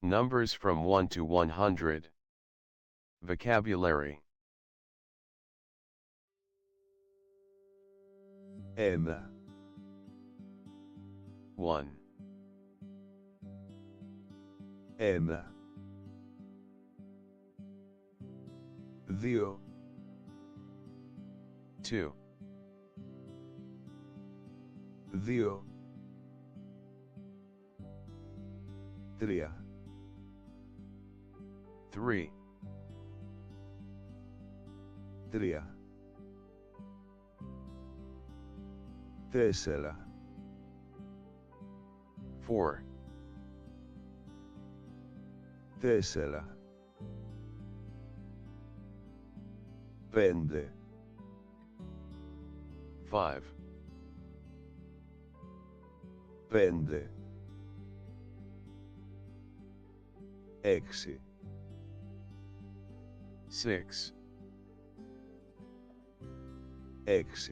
Numbers from 1 to 100. Vocabulary. 1, 1, 1, 2, 2, 2, 3, 3, 3, 4, 4, 4, 5, 5, 5, 6, 6, 6,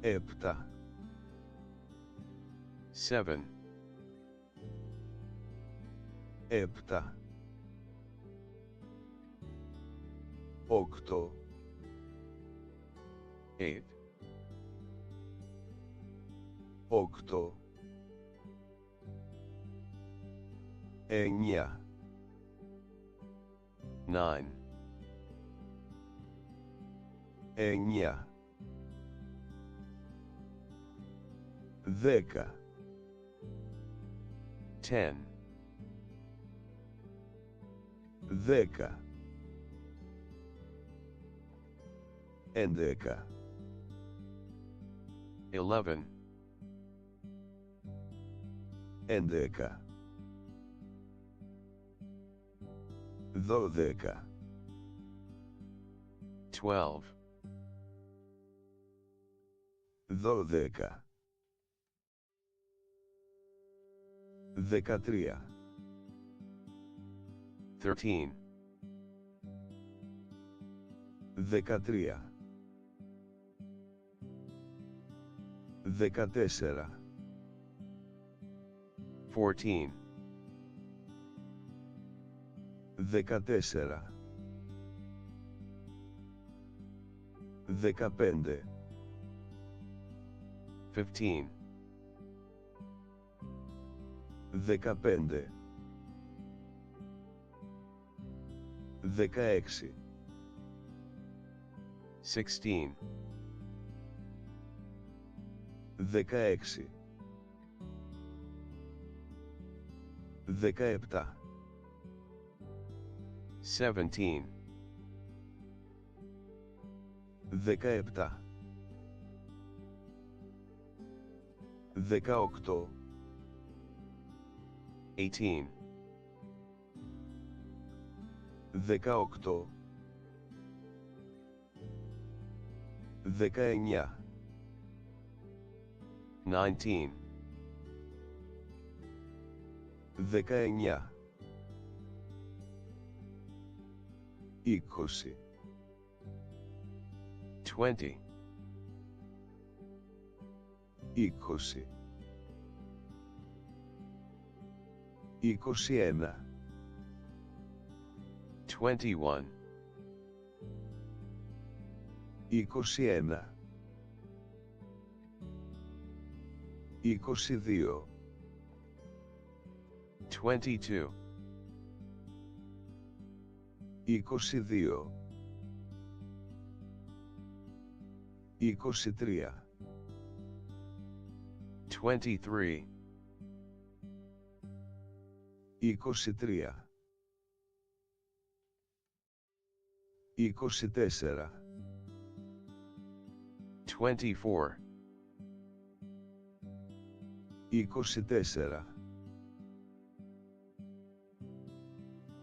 7, 7, 7, 8, 8, 8, 9, 9, 9, 10, 10, 10, 11, 11, 11, 12, 12, 12, 13, 13, 13, 14, 14, 14, 15, 15, 15, 16, 16, 16, 17, 17, 17, 18, 18, 18, 19, 19, 19, 20, 20, 20, 21, 21, 21, 22, 22, 22, 23, 23, 23, 24, 24, 24,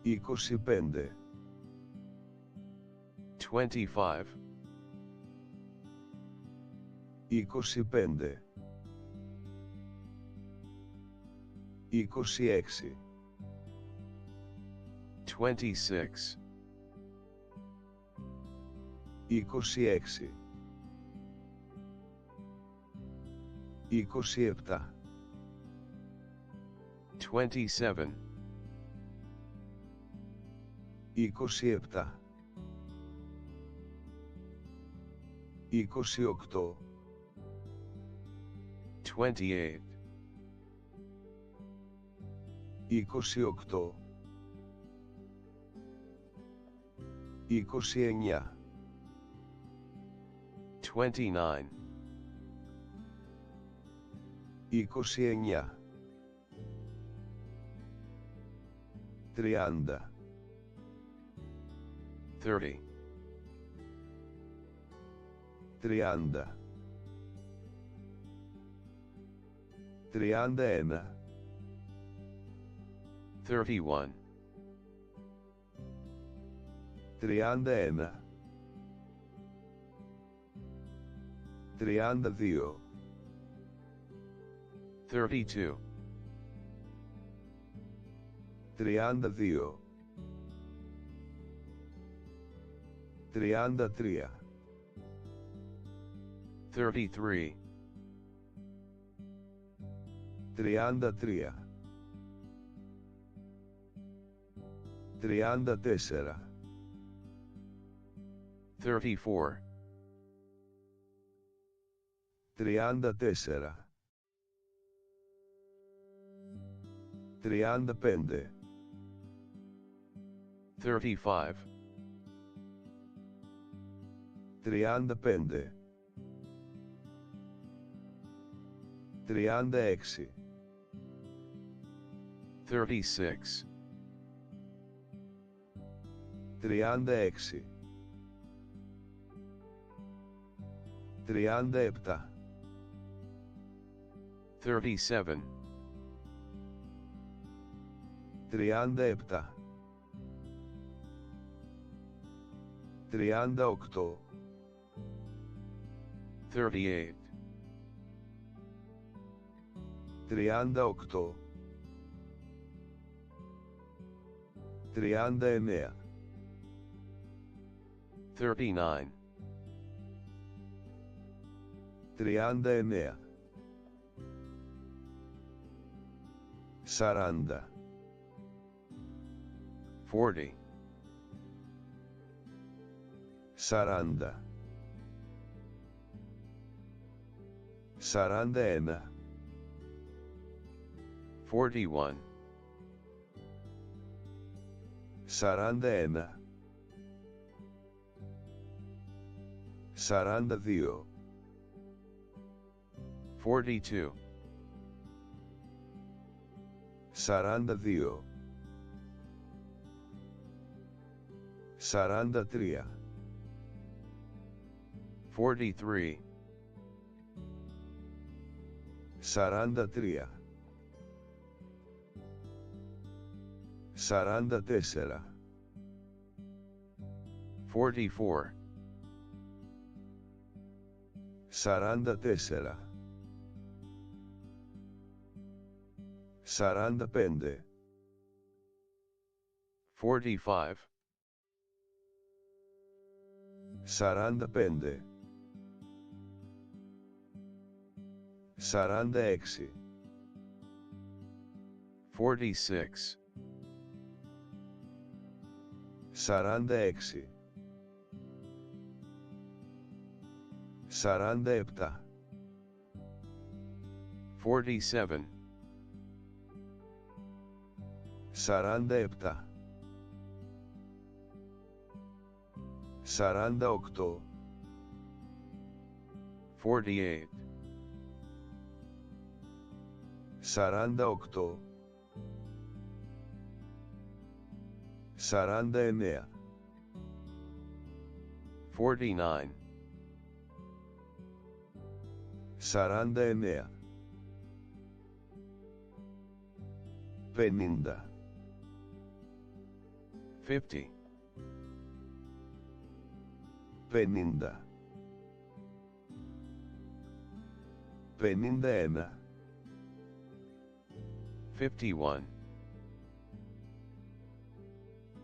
25, 25, 25, 26, 26, 26, 27, 27, 27, 28, 28, 28, 29, 29, 29, 30, 30, 30, 31, 31, 31, 32, 32, 32, 33, 33, 33, 34, 34, 34, 35, 35, 35, 36, 36, 36, 37, 37, 37, 38, 38, 38, 39, 39, 39, 40, 40, 40, 41, 41, 41, 42, 42, 42, 43, 43, 43, 44, 44, 44, 45, 45, 45, 46, 46, 46, 47, 47, 47, 48, 48, 48, 49, 49, 49, 50, 50, 50, 51, 51,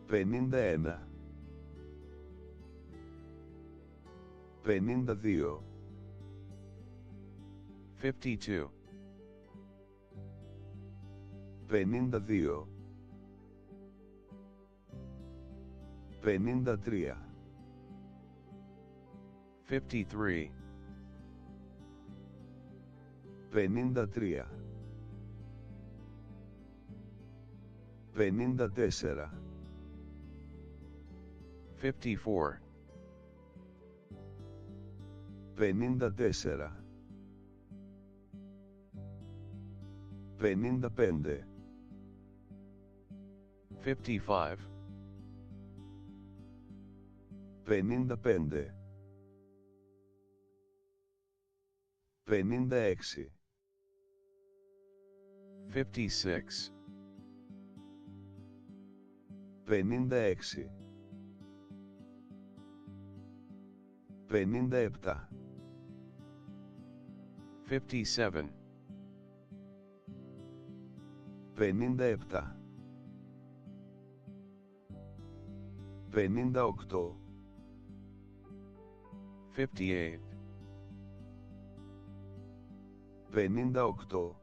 51, 52, 52, 52, 53, 53, 53, 54, 54, 54, 55, 55, 55, 56, 56, 56, 57, 57, 57, 58, 58, 58,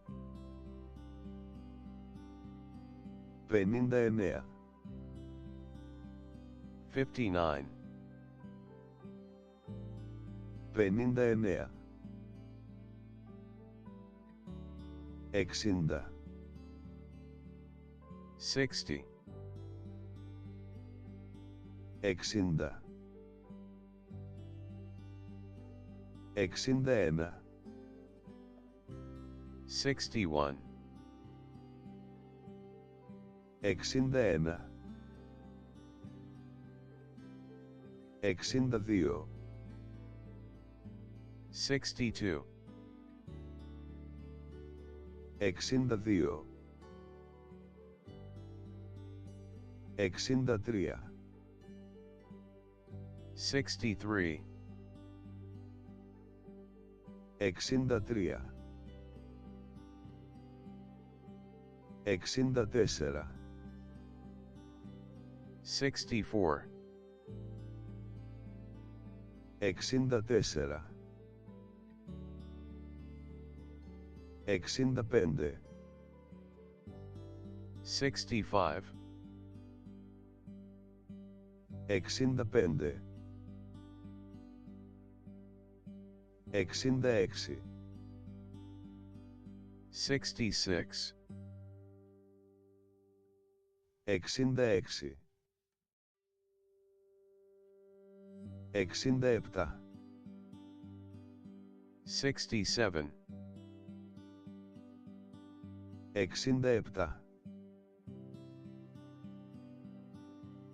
59, 59, 59, 60, 60, 60, 61, 61, 61, 62, 62, 62, 63, 63, 63, 64, 64, 64, 65, 65, 65, 66, 66, 66, 67, 67, 67,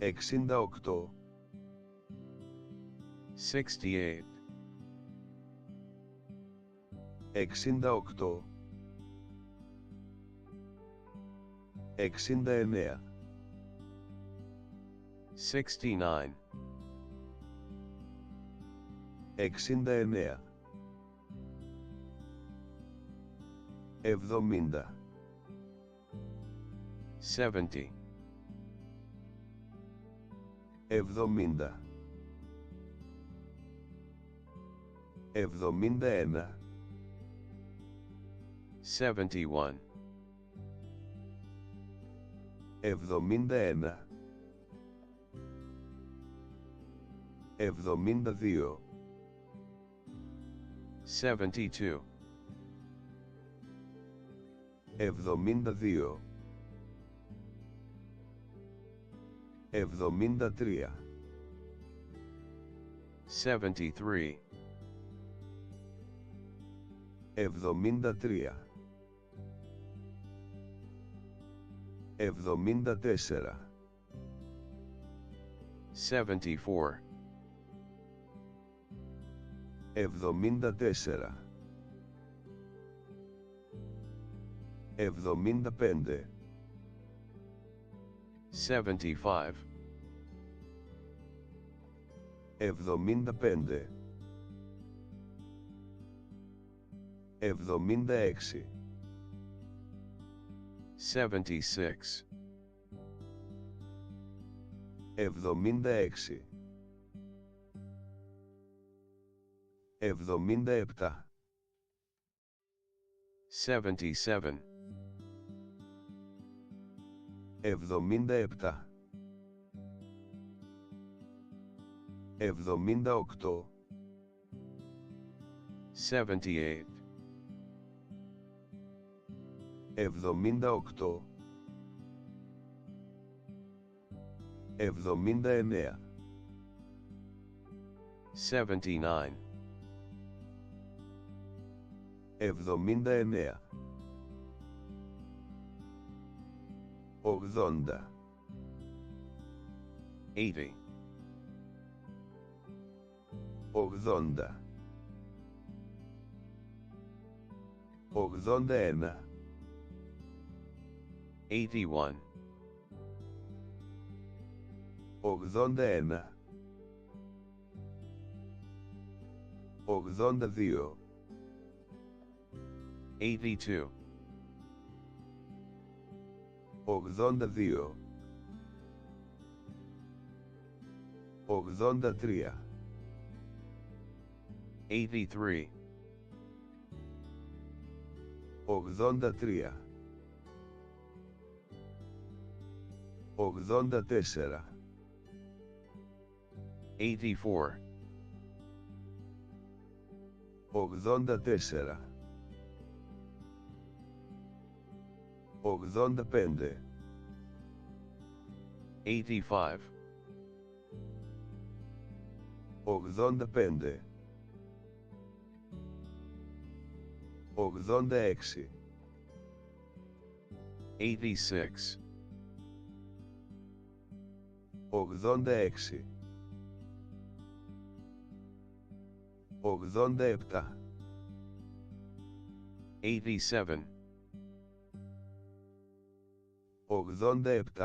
68, 68, 68, 69, 69, 69, 70, 70, 70, 71, 71, 71, 72, 72, 72, 73, 73, 73, 74, 74, 74, 75, 75, 75, 76, 76, 76, 77, 77, 77, 78, 78, 78, 79, 79, 79, 80, 80, 80, 81, 81, 81, 82, 82, 82, 83, 83, 83, 84, 84, 84, 85, 85, 85, 86, 86, 86, 87, 87, 87,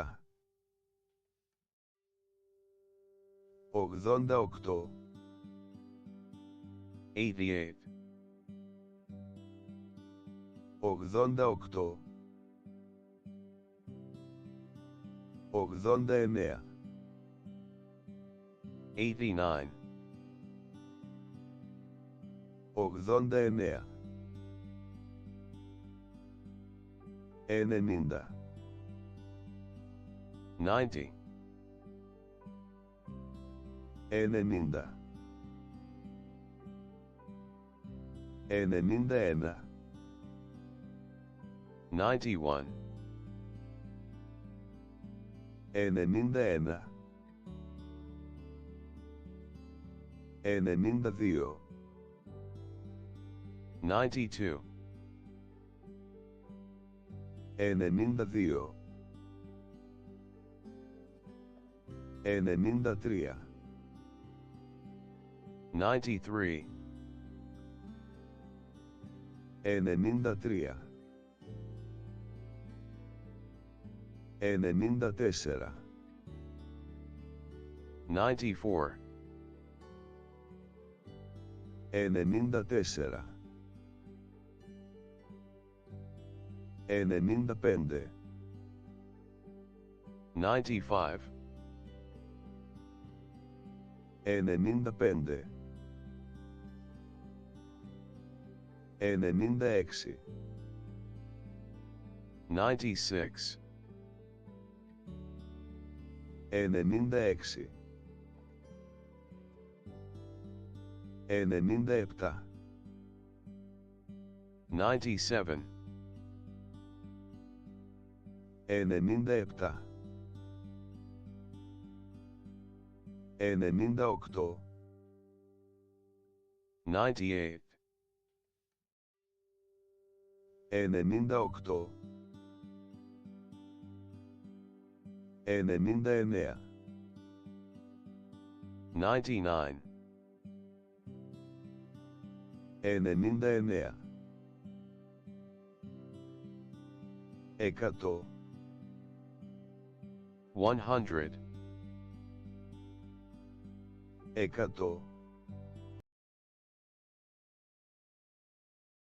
88, 88, 88, 89, 89, 89, 90, 90, 90, 91, 91, 91, 92, 92, 92, 93, 93, 93, 94, 94, 94, 95, 95, 95, 96, 96, 96, 97, 97, 97, 98, 98, 98, 99, 99, 99, 100, 100, 100,